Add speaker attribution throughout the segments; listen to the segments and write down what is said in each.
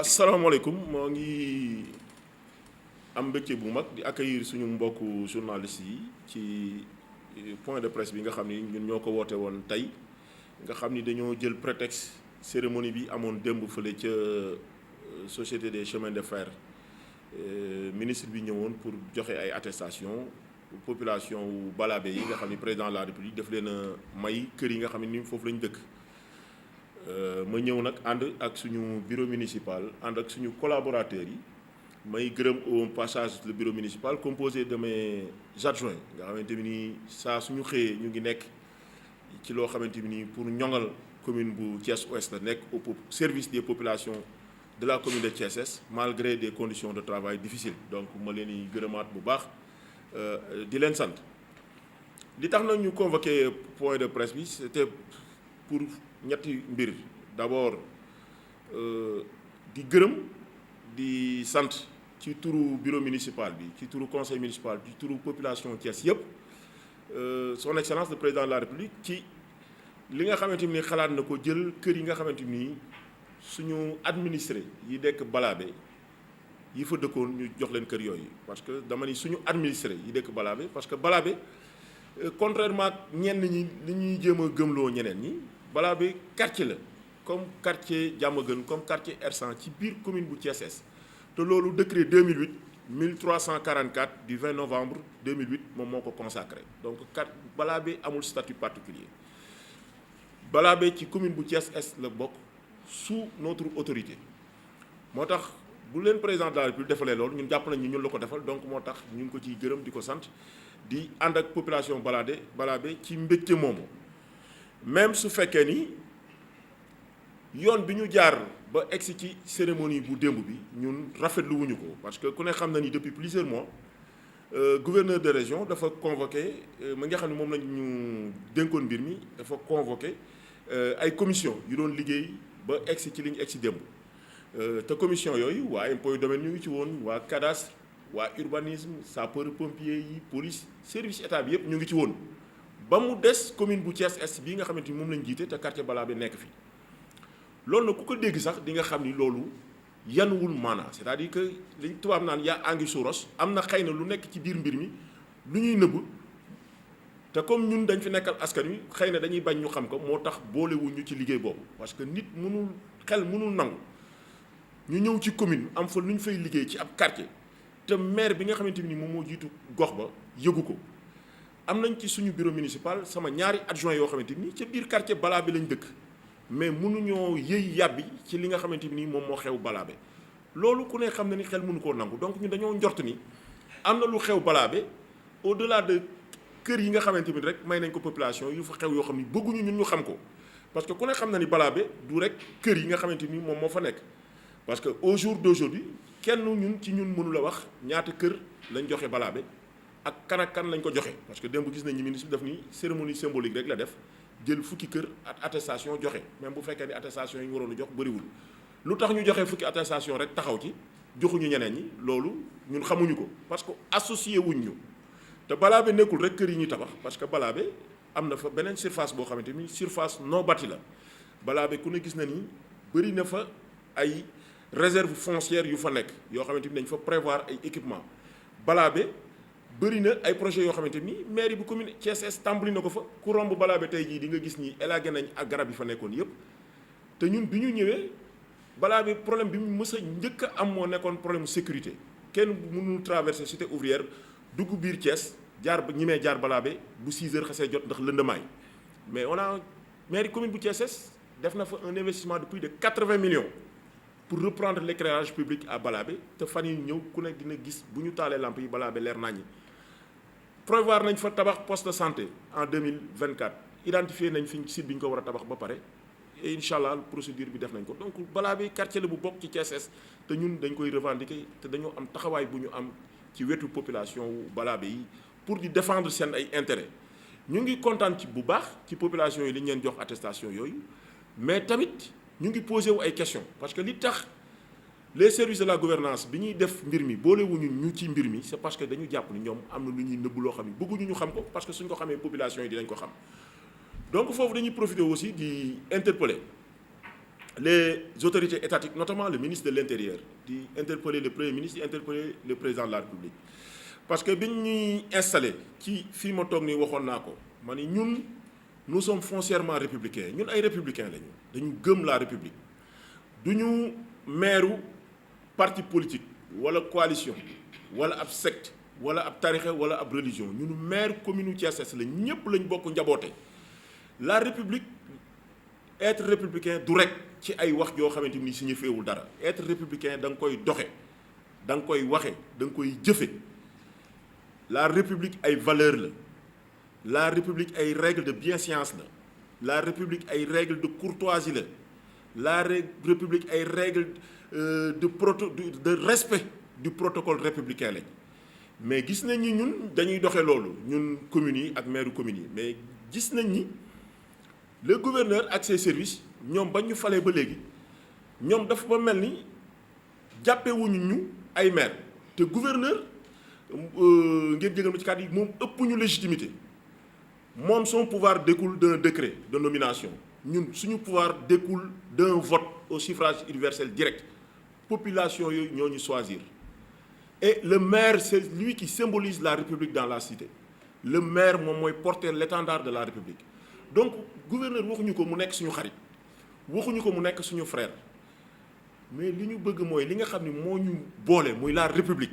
Speaker 1: asalaamaaleykum moo ngi am mbégte bu mag di accueillir suñu mbokku journaliste yi ci point de presse bi nga xam ni ñun ñoo ko woote woon tey nga xam ni dañoo jël prétexte cérémonie bi amoon démb fële ca société des chemins de fer ministre bi ñëwoon pour joxe ay attestation population wu Balabé yi nga xam ni président de la république daf leen a may kër yi nga xam ni foofu lañ dëkk. ma ñëw nag ànd ak suñu bureau municipal ànd ak suñu collaborateurs yi may gërëm au passage le bureau municipal composé de mes adjoints nga xamante ni saa suñu xëyee ñu ngi nekk ci loo xamante ni pour ñoŋal commune bu Thiès Ouest la nekk au service des populations de la commune de Thiès Est malgré des conditions de travail difficiles donc ma leen di gërëmaat bu baax di leen sant li tax nag ñu convoqué point de presse bi c'était pour ñetti mbir d'abord di gërëm di sant ci turu bureau municipal bi ci turu conseil municipal ci turu population Thiès yëpp son excellence le président de la république ci li nga xamante ni xalaat na ko jël kër yi nga xamante ni suñu administré yi dekk Balabé yi fa dëkkoon ñu jox leen kër yooyu parce que dama ni suñu administré yi dekk Balabé parce que Balabé contrairement ak ñenn ñi li ñuy jéem a gëmloo ñeneen ñi Balabé quartier la comme quartier Diamaguène comme quartier R100 ci biir commune bu Thiès Est te loolu décret 2008 1344 du 20 novembre 2008 moom moo ko consacré donc Balabé amul statut particulier Balabé ci commune bu Thiès Est la bokk sous notre autorité moo tax bu leen président de la République defalee loolu ñun jàpp nañ ni ñun la ko defal donc moo tax ñu ngi ko ciy gërëm di ko sant di ànd ak population Balabé ci mbégte moomu même su fekkee ni yoon bi ñu jaar ba egsi ci cérémonie bu démb bi ñun rafetlu wuñu ko parce que ku ne xam na ni depuis plusieurs mois gouverneur de région dafa convoqué ma nga xam ne moom lañ ñu dénkoon mbir mi dafa convoqué ay commission yu doon liggéey ba egsi ci li ñu egsi démb te commission yooyu waa impôts et domaines ñu ngi ci woon waa cadastre waa urbanisme sapeur pompier yi police service état bi yëpp ñu ngi ci woon ba mu des commune bu Thiès Est bii nga xamante ni moom lañ jiite te quartier Balabé nekk fi loolu nag ku ko dégg sax di nga xam ni loolu yanuwul maanaa c'est-à-dire que li tubaab naan yaa anguille sous roche am na xëy na lu nekk ci biir mbir mi lu ñuy nëbb te comme ñun dañ fi nekkal askan wi xëy na dañuy bañ ñu xam ko moo tax boolewuñu ci liggéey boobu parce que nit mënul nangu ñu ñëw ci commune am fa lu ñu fay liggéey ci ab quartier te maire bi nga xamante ni moom moo jiitu gox ba yëgu ko am nañ ci suñu bureau municipal sama ñaari adjoint yoo xamante ni ca biir quartier Balabé lañ dëkk mais mënuñoo yëy yàbbi ci li nga xamante ni moom moo xew Balabé loolu ku ne xam na ni xel mënu koo nangu donc ñun dañoo njort ni am na lu xew Balabé au-delà de kër yi nga xamante ni rek may nañ ko population yu fa xew yoo xam ni bëgguñu ñun ñu xam ko parce que ku ne xam na ni Balabé du rek kër yi nga xamante ni moom moo fa nekk parce que au jour d'aujourd'hui kenn ñun ci ñun mënu la wax ñaata kër lañ joxe Balabé ak kan lañ ko joxe parce que démb gis nañ ni ministre bi daf ni cérémonie symbolique rek la def jël fukki kër ak attestation joxe même bu fekkee ni attestation yi ñu waroon a jox bëriwul lu tax ñu joxe fukki attestation rek taxaw ci joxuñu ñeneen ñi loolu ñun xamuñu ko parce que associé wuñ ñu te Balabé nekkul rek kër yi ñuy tabax parce que Balabé am na fa beneen surface boo xamante ni surface non bâtie la Balabé ku ne gis na ni bëri na fa ay réserve foncière yu fa nekk yoo xamante ni dañ fa prévoir ay équipement Balabé bëri na ay projets yoo xamante ni mairie bu commune Thiès Est tàmbali na ko fa ku romb Balabé tey jii di nga gis ni élagué nañ ak garab yi fa nekkoon yëpp te ñun bi ñu ñëwee Balabé problème bi mu mës a njëkk a am moo nekkoon problème sécurité kenn mënul traverser cité ouvrière dugg biir Thiès jaar ñi mee jaar Balabé bu 6 heures xasee jot ndax lëndamaay mais on a mairie commune bu Thiès Est def na fa un investissement de plus de 80 millions pour reprendre l'éclairage public à Balabé te fan yi ñëw ku nekk dina gis bu ñu taalee lamp yi Balabé leer naññi prévoir nañ fa tabax poste de santé en 2024 identifié nañ fi site bi ñu ko war a tabax ba pare et incha allah procédure bi def nañ ko donc Balabé quartier la bu bokk ci Thiès Est te ñun dañ koy revendiquer te dañoo am taxawaay bu ñu am ci wetu population wu Balabé yi pour di défendre seen ay intérêt ñu ngi kontaan ci bu baax ci population yi li ñu leen jox attestation yooyu mais tamit ñu ngi posé wu ay questions parce que li tax les services de la gouvernance bi ñuy def mbir mi boolewuñu ñu ci mbir mi c'est parce que dañu jàpp ni ñoom am na lu ñuy nëbb loo xam ne bëgguñu ñu xam ko parce que suñ ko xamee population yi dinañ ko xam donc foofu dañuy profiter aussi di interpeller les autorités étatiques, notamment le ministre de l'Intérieur, di interpeller le Premier ministre, di interpeller le président de la République. Parce que biñ ñuy installé ci fii ma toog nii waxoon naa ko ma ni ñun nous sommes foncièrement républicains ñun ay républicains lañu dañu gëm la république duñu meeru parti politique wala coalition wala ab secte wala ab tarixa wala ab religion ñun maire commune Thiès Est la ñëpp lañ bokk njaboote. La république être républicain du rek ci ay wax yoo xamante ni signifiewul dara être républicain da nga koy doxe da nga koy waxe da nga koy jëfe. La république ay valeur la république ay règles de bienséance la république ay règles de courtoisie la république ay règles de respect du protocole républicain lañ. Mais gis nañ ni ñun dañuy doxe loolu ñun communes yi ak maire communes yi mais gis nañ ni le gouverneur ak ses services ñoom ba ñu falee ba léegi ñoom dafa ba mel ni jàppewuñu ñu ay maire te gouverneur ngeen jégal ma ci kàddu yi moom ëpp ñu légitimité moom son pouvoir découle d'un décret de nomination ñun suñu pouvoir découle d'un vote au suffrage universel direct population yooyu ñoo ñu choisir et le maire c'est lui qui symbolise la République dans la cité le maire moom mooy porter l'étendard de la République donc gouverneur waxuñu ko mu nekk suñu xarit waxuñu ko mu nekk suñu frère mais li ñu bëgg mooy li nga xam ni moo ñu boole muy la République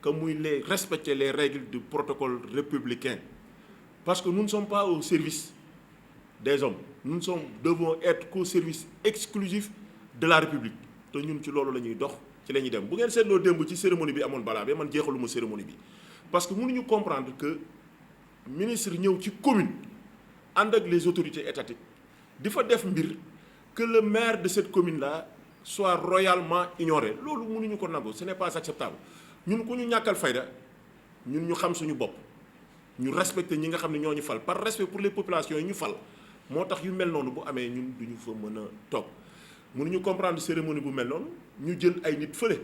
Speaker 1: que muy respecter les règles du protocole républicain parce que nous ne sommes pas au service des hommes nous devons être qu'au service exclusif de la République te ñun ci loolu la ñuy dox ci la ñuy dem bu ngeen seetloo démb ci cérémonie bi amoon balaa ba man jeexaluma cérémonie bi parce que mënuñu comprendre que ministre ñëw ci commune ànd ak les autorités étatiques di fa def mbir que le maire de cette commune là soit royalement ignoré loolu mënuñu ko nangu ce n'est pas acceptable ñun ku ñu ñàkkal fayda ñun ñu xam suñu bopp ñu respecter ñi nga xam ne ñoo ñu fal par respect pour les populations yi ñu fal moo tax yu mel noonu bu amee ñun duñu fa mën a toog mënuñu comprendre cérémonie bu mel noonu ñu jël ay nit fële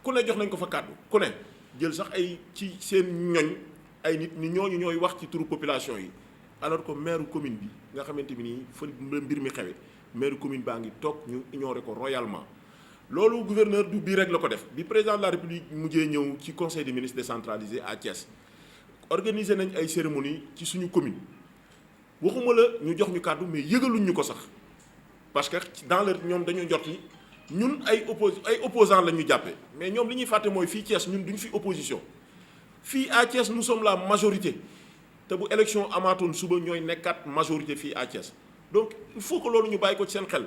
Speaker 1: ku ne jox nañ ko fa kàddu ku ne jël sax ay ci seen ñoñ ay nit ni ñooñu ñooy wax ci turu population yi alors que maire commune bi nga xamante bi nii fa mbir mi xewe maire commune baa ngi toog ñu ignorer ko royalement loolu gouverneur du bii rek la ko def bi président de la République mujjee ñëw ci conseil des ministres décentralisé à Thiès organiser nañ ay cérémonie ci suñu commune waxuma la ñu jox ñu kàddu mais yëgaluñ ñu ko sax parce que dans leur ñoom dañoo jot ni ñun ay opposants la ñu jàppee mais ñoom li ñuy fàtte mooy fii Thiès ñun duñu fi opposition fii à Thiès nous sommes la majorité te bu élection amaatoon suba ñooy nekkaat majorité fii à Thiès donc il faut que loolu ñu bàyyi ko ci seen xel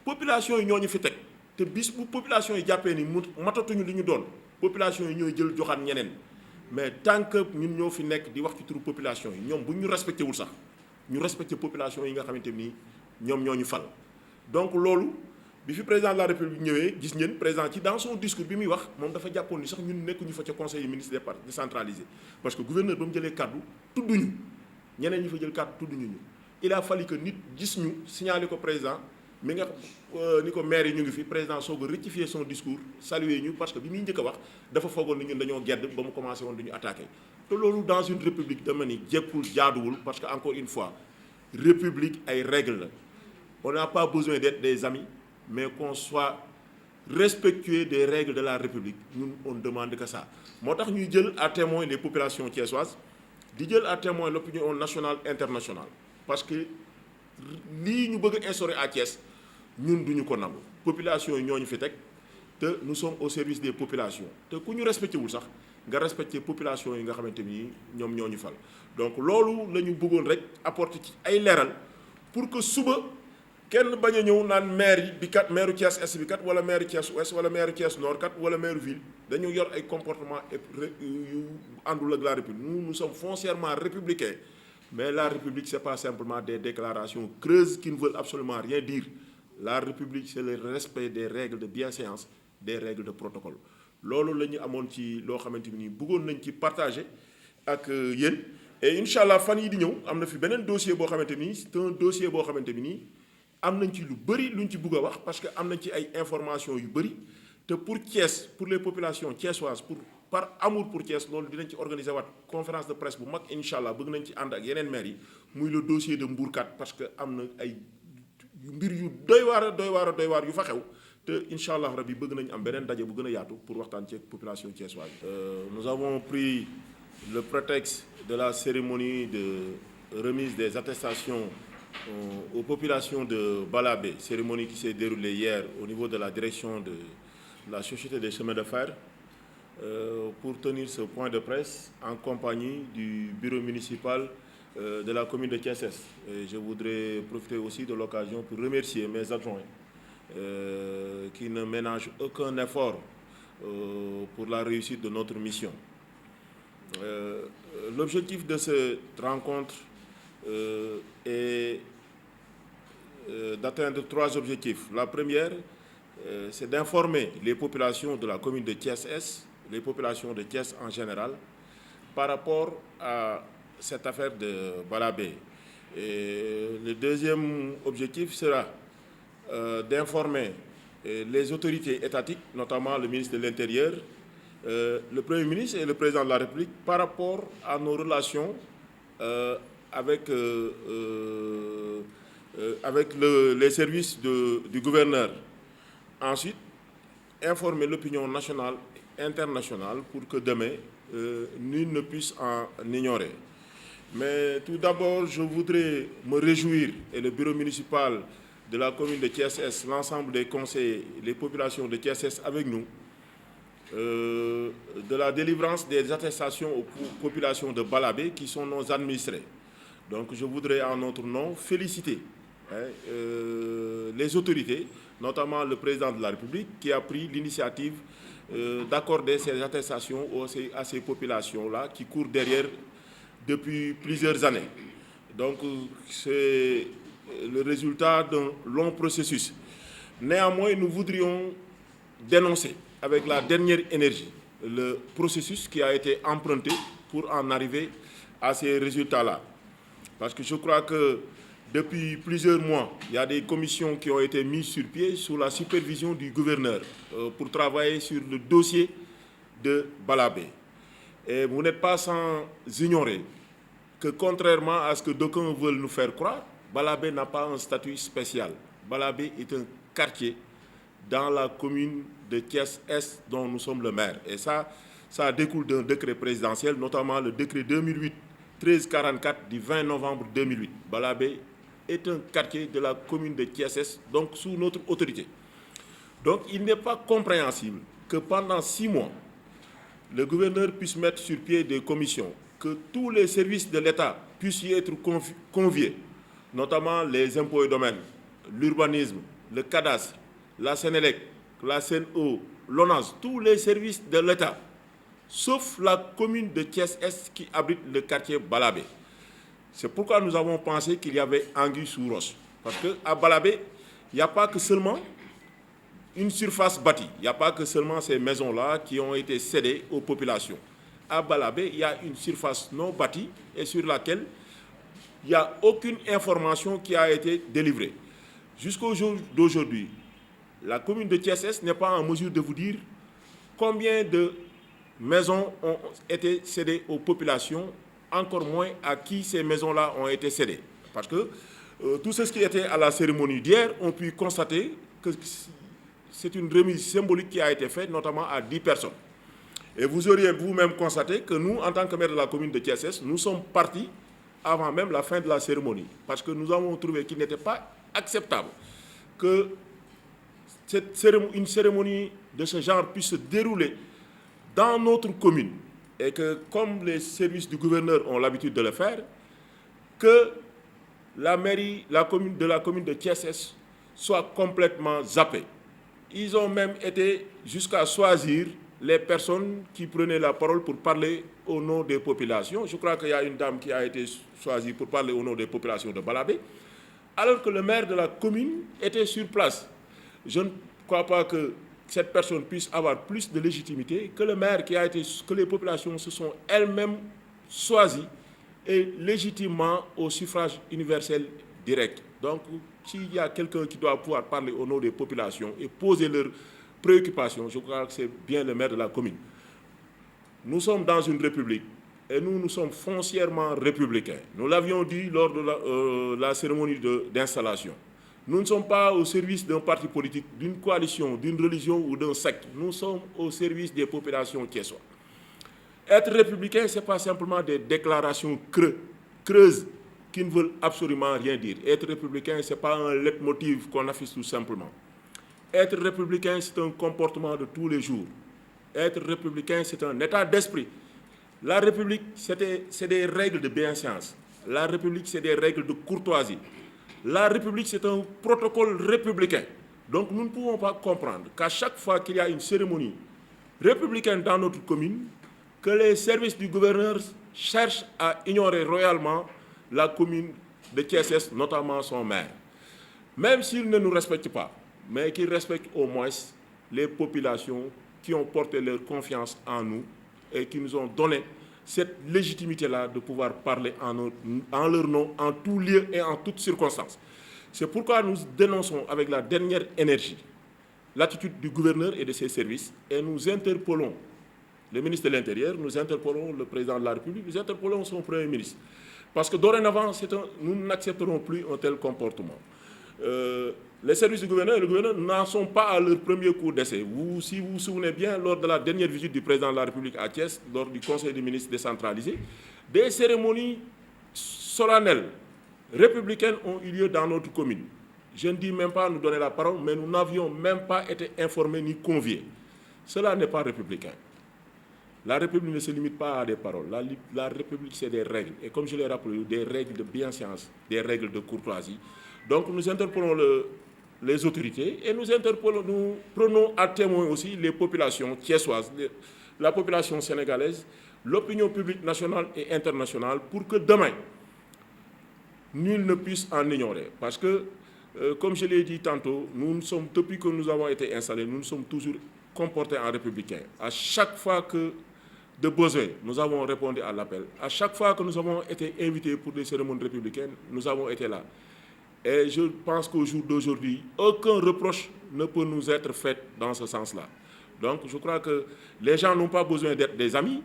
Speaker 1: population yi ñoo ñu fi teg te bis bu population yi jàppee ni mu matatuñu li ñu doon population yi ñooy jël joxaat ñeneen mais tant que ñun ñoo fi nekk di wax ci turu population yi ñoom bu ñu respecté wul sax ñu respecté population yi nga xamante ni ñoom ñoo ñu fal. donc loolu bi fi président de la République ñëwee gis ngeen président ci dans son discours bi muy wax moom dafa jàppoon ni sax ñun nekkuñu fa ca conseil des ministres décentralisé parce que gouverneur ba mu jëlee kàddu tudduñu ñeneen ñi fa jël kàddu tudduñu ñu. il a fallu que nit gis ñu signaler ko président mi nga ni ko maire yi ñu ngi fi président soog a rectifier son discours saluer ñu parce que bi muy njëkk a wax dafa foogoon ni ñun dañoo gedd ba mu commencé woon du ñu attaqué te loolu dans une république dama ni jekkul jaaduwul parce que encore une fois république ay règles la on n'a pas besoin d'être des amis mais qu'on soit respectueux des règles de la république ñun on demande que ça moo tax ñuy jël à témoin les populations thiessoises di jël à témoin l'opinion nationale internationale parce que lii ñu bëgg a instaurer à Thiès ñun duñu ko nangu population yi ñoo ñu fi teg te nous sommes au service des populations te ku ñu respecté wul sax nga respecté population yi nga xamante ni ñoom ñoo ñu fal donc loolu la ñu bëggoon rek apporter ci ay leeral pour que suba kenn bañ a ñëw naan maire yi bi kat maire Thiès Est bi kat wala maire Thiès Ouest wala maire Thiès Nord kat wala maire ville dañu yor ay comportement yu àndul ak la République nous sommes foncièrement républicains mais la République c'est pas simplement des déclarations creuses qui ne veulent absolument rien dire la République c'est le respect des règles de bienséance des règles de protocole loolu la ñu amoon ci loo xamante ni bëggoon nañ ci partager ak yéen et incha allah fan yi di ñëw am na fi beneen dossier boo xamante ni c'est un dossier boo xamante ni nii am nañ ci lu bëri luñ ci bëgg a wax parce que am nañ ci ay informations yu bëri te pour Thiès pour les populations thiessoises par amour pour Thiès loolu dinañ ci organiser waat conférence de presse bu mag incha allah bëgg nañ ci ànd ak yeneen maires yi muy le dossier de Mbourkat parce que am na ay mbir yu doy waar yu fa xew te incha allah rabi bëgg nañ am beneen daje bu gën a yaatu pour waxtaan ci population thiessoise. Nous avons pris le prétexte de la cérémonie de remise des attestations aux populations de Balabé, cérémonie qui s'est déroulée hier au niveau de la direction de la Société des chemins de fer, pour tenir ce point de presse en compagnie du bureau municipal de la commune de Thiès-Est. Et je voudrais profiter aussi de l'occasion pour remercier mes adjoints qui ne ménagent aucun effort pour la réussite de notre mission. L'objectif de cette rencontre est d'atteindre 3 objectifs. La première, c'est d'informer les populations de la commune de Thiès-Est, les populations de Thiès en général, par rapport à cette affaire de Balabé. Et le deuxième objectif sera d'informer les autorités étatiques, notamment le ministre de l'Intérieur, le Premier ministre et le Président de la République, par rapport à nos relations avec les services du gouverneur. Ensuite, informer l'opinion nationale et internationale pour que demain, nul ne puisse en ignorer. Mais tout d'abord, je voudrais me réjouir, et le bureau municipal de la commune de Thiès-Est, l'ensemble des conseillers, les populations de Thiès-Est avec nous, de la délivrance des attestations aux populations de Balabé qui sont nos administrés. Donc je voudrais en notre nom féliciter les autorités, notamment le président de la République qui a pris l'initiative d'accorder ces attestations à ces populations-là qui courent derrière depuis plusieurs années. Donc c'est le résultat d'un long processus. Néanmoins, nous voudrions dénoncer avec la dernière énergie le processus qui a été emprunté pour en arriver à ces résultats-là. Parce que je crois que depuis plusieurs mois, il y a des commissions qui ont été mises sur pied sous la supervision du gouverneur pour travailler sur le dossier de Balabé. Et vous n'êtes pas sans ignorer que contrairement à ce que d'aucuns veulent nous faire croire, Balabé n'a pas un statut spécial. Balabé est un quartier dans la commune de Thiès-Est dont nous sommes le maire. Et ça découle d'un décret présidentiel, notamment le décret 2008-1344 du 20 novembre 2008. Balabé est un quartier de la commune de Thiès-Est, donc sous notre autorité. Donc il n'est pas compréhensible que pendant 6 mois, le gouverneur puisse mettre sur pied des commissions, que tous les services de l'État puissent y être conviés, notamment les impôts et domaines, l'urbanisme, le cadastre, la Sénélec, la CNO, l'ONAS, tous les services de l'État, sauf la commune de Thiès-Est qui abrite le quartier Balabé. C'est pourquoi nous avons pensé qu'il y avait anguille sous roche. Parce qu'à Balabé, il n'y a pas que seulement une surface bâtie. Il n'y a pas que seulement ces maisons-là qui ont été cédées aux populations. À Balabé, il y a une surface non bâtie et sur laquelle il n'y a aucune information qui a été délivrée. Jusqu'au jour d'aujourd'hui, la commune de Thiès-Est n'est pas en mesure de vous dire combien de maisons ont été cédées aux populations, encore moins à qui ces maisons-là ont été cédées. Parce que tous ceux qui étaient à la cérémonie d'hier ont pu constater que c'est une remise symbolique qui a été faite, notamment à 10 personnes. Et vous auriez vous-même constaté que nous, en tant que maire de la commune de Thiès-Est, nous sommes partis avant même la fin de la cérémonie. Parce que nous avons trouvé qu'il n'était pas acceptable que une cérémonie de ce genre puisse se dérouler dans notre commune et que, comme les services du gouverneur ont l'habitude de le faire, que la mairie de la commune de Thiès-Est soit complètement zappée. Ils ont même été jusqu'à choisir les personnes qui prenaient la parole pour parler au nom des populations. Je crois qu'il y a une dame qui a été choisie pour parler au nom des populations de Balabé, alors que le maire de la commune était sur place. Je ne crois pas que cette personne puisse avoir plus de légitimité que le maire que les populations se sont elles-mêmes choisies et légitimement au suffrage universel direct. Donc, s'il y a quelqu'un qui doit pouvoir parler au nom des populations et poser leurs préoccupations, je crois que c'est bien le maire de la commune. Nous sommes dans une république et nous sommes foncièrement républicains. Nous l'avions dit lors de la cérémonie d'installation. Nous ne sommes pas au service d'un parti politique, d'une coalition, d'une religion ou d'un secte. Nous sommes au service des populations thiessois. Être républicain, ce n'est pas simplement des déclarations creuses qui ne veulent absolument rien dire. Être républicain, ce n'est pas un leitmotiv qu'on affiche tout simplement. Être républicain, c'est un comportement de tous les jours. Être républicain, c'est un état d'esprit. La République, c'est des règles de bienséance. La République, c'est des règles de courtoisie. La République, c'est un protocole républicain. Donc nous ne pouvons pas comprendre qu'à chaque fois qu'il y a une cérémonie républicaine dans notre commune, que les services du gouverneur cherchent à ignorer royalement la commune de Thiès, notamment son maire. Même s'ils ne nous respectent pas, mais qu'ils respectent au moins les populations qui ont porté leur confiance en nous et qui nous ont donné cette légitimité-là de pouvoir parler en leur nom, en tout lieu et en toutes circonstances. C'est pourquoi nous dénonçons avec la dernière énergie l'attitude du gouverneur et de ses services et nous interpellons le ministre de l'Intérieur, nous interpellons le président de la République, nous interpellons son Premier ministre. Parce que dorénavant, nous n'accepterons plus un tel comportement. Les services du gouverneur et le gouverneur n'en sont pas à leur premier coup d'essai. Si vous vous souvenez bien, lors de la dernière visite du président de la République à Thiès, lors du Conseil des ministres décentralisé, des cérémonies solennelles républicaines ont eu lieu dans notre commune. Je ne dis même pas nous donner la parole, mais nous n'avions même pas été informés ni conviés. Cela n'est pas républicain. La République ne se limite pas à des paroles. La République, c'est des règles. Et comme je l'ai rappelé, des règles de bienséance, des règles de courtoisie. Donc nous interpellons les autorités et nous prenons à témoin aussi les populations thiessoises, la population sénégalaise, l'opinion publique nationale et internationale pour que demain, nul ne puisse en ignorer. Parce que, comme je l'ai dit tantôt, depuis que nous avons été installés, nous nous sommes toujours comportés en républicains. À chaque fois que de besoin, nous avons répondu à l'appel. À chaque fois que nous avons été invités pour des cérémonies républicaines, nous avons été là. Et je pense qu'au jour d'aujourd'hui, aucun reproche ne peut nous être fait dans ce sens-là. Donc je crois que les gens n'ont pas besoin d'être des amis,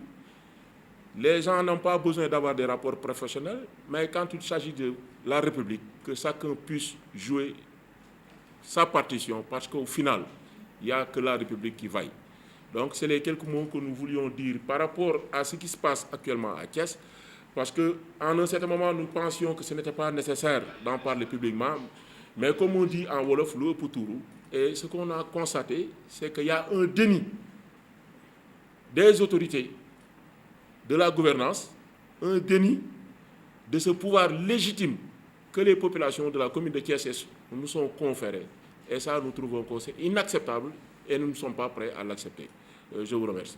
Speaker 1: les gens n'ont pas besoin d'avoir des rapports professionnels, mais quand il s'agit de la République, que chacun puisse jouer sa partition, parce qu'au final, il n'y a que la République qui vaille. Donc c'est les quelques mots que nous voulions dire par rapport à ce qui se passe actuellement à Thiès, parce qu'à un certain moment, nous pensions que ce n'était pas nécessaire d'en parler publiquement, mais comme on dit en Wolof, le Poutourou, et ce qu'on a constaté, c'est qu'il y a un déni des autorités de la gouvernance, un déni de ce pouvoir légitime que les populations de la commune de Thiès nous sont conférées. Et ça, nous trouvons que c'est inacceptable et nous ne sommes pas prêts à l'accepter. Je vous remercie.